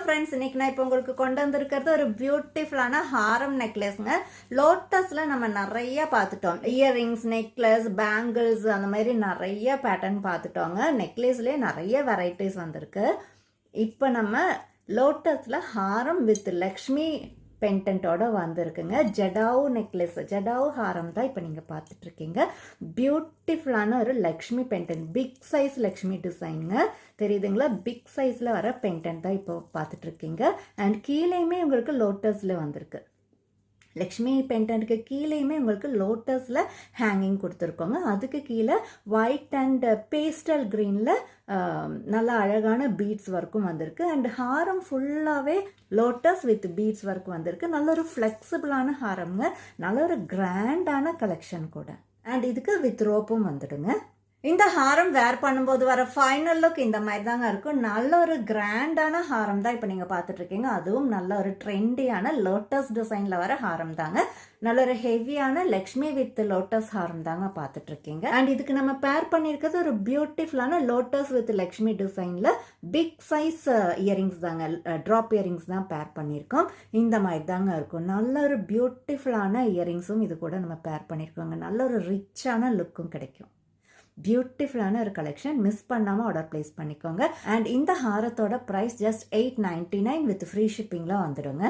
Friends, இன்னைக்கு நான் இப்போ உங்களுக்கு கொண்டு வந்திருக்கிறது ஒரு பியூட்டிஃபுல்லான ஹாரம் நெக்லஸ்ங்க. லோட்டஸ்ல நம்ம நிறைய பார்த்துட்டோம். இயரிங்ஸ், நெக்லஸ், பேங்கிள்ஸ் அந்த மாதிரி நிறைய பேட்டர்ன் பார்த்துட்டோங்க. நெக்லஸ்லேயே நிறைய வெரைட்டிஸ் வந்திருக்கு. இப்போ நம்ம லோட்டஸ்ல ஹாரம் வித் லக்ஷ்மி பெண்டன்ட்டோட வந்திருக்குங்க. ஜடாவு நெக்லஸ், ஜடாவு ஹாரம் தான் இப்போ நீங்கள் பார்த்துட்டு இருக்கீங்க. பியூட்டிஃபுல்லான ஒரு Lakshmi pendant, big size Lakshmi டிசைனுங்க. தெரியுதுங்களா? பிக் சைஸில் வர பெண்டன்ட் தான் இப்போ பார்த்துட்டு இருக்கீங்க. அண்ட் கீழேயுமே உங்களுக்கு லோட்டஸில் வந்திருக்கு. லக்ஷ்மி பெண்டன்ட்க்கு கீழேயுமே உங்களுக்கு லோட்டஸில் ஹேங்கிங் கொடுத்துருக்கோங்க. அதுக்கு கீழே ஒயிட் அண்ட் பேஸ்டல் க்ரீனில் நல்ல அழகான பீட்ஸ் ஒர்க்கும் வந்திருக்கு. அண்ட் ஹாரம் ஃபுல்லாகவே லோட்டஸ் வித் பீட்ஸ் ஒர்க் வந்திருக்கு. நல்ல ஒரு ஃப்ளெக்சிபிளான ஹாரம்ங்க. நல்ல ஒரு கிராண்டான கலெக்ஷன் கூட. அண்ட் இதுக்கு வித் ரோப்பும் வந்துடுங்க. இந்த ஹாரம் வேர் பண்ணும்போது வர ஃபைனல் லுக் இந்த மாதிரி தாங்க இருக்கும். நல்ல ஒரு கிராண்டான ஹாரம் தான் இப்போ நீங்கள் பார்த்துட்டு இருக்கீங்க. அதுவும் நல்ல ஒரு ட்ரெண்டியான லோட்டஸ் டிசைனில் வர ஹாரம் தாங்க. நல்ல ஒரு ஹெவியான லக்ஷ்மி வித் லோட்டஸ் ஹாரம் தாங்க பார்த்துட்டு இருக்கீங்க. அண்ட் இதுக்கு நம்ம பேர் பண்ணியிருக்கிறது ஒரு பியூட்டிஃபுல்லான லோட்டஸ் வித் லக்ஷ்மி டிசைனில் பிக் சைஸ் இயரிங்ஸ் தாங்க. ட்ராப் இயரிங்ஸ் தான் பேர் பண்ணியிருக்கோம். இந்த மாதிரி தாங்க இருக்கும். நல்ல ஒரு பியூட்டிஃபுல்லான இயரிங்ஸும் இது கூட நம்ம பேர் பண்ணியிருக்கோங்க. நல்ல ஒரு ரிச்சான லுக்கும் கிடைக்கும். பியூட்டிஃபுல்லான ஒரு கலெக்ஷன். மிஸ் பண்ணாமல் ஆர்டர் பிளேஸ் பண்ணிக்கோங்க. அண்ட் இந்த ஹாரத்தோட ப்ரைஸ் ஜஸ்ட் $899 வித் ஃப்ரீ ஷிப்பிங்கில் வந்துடுங்க.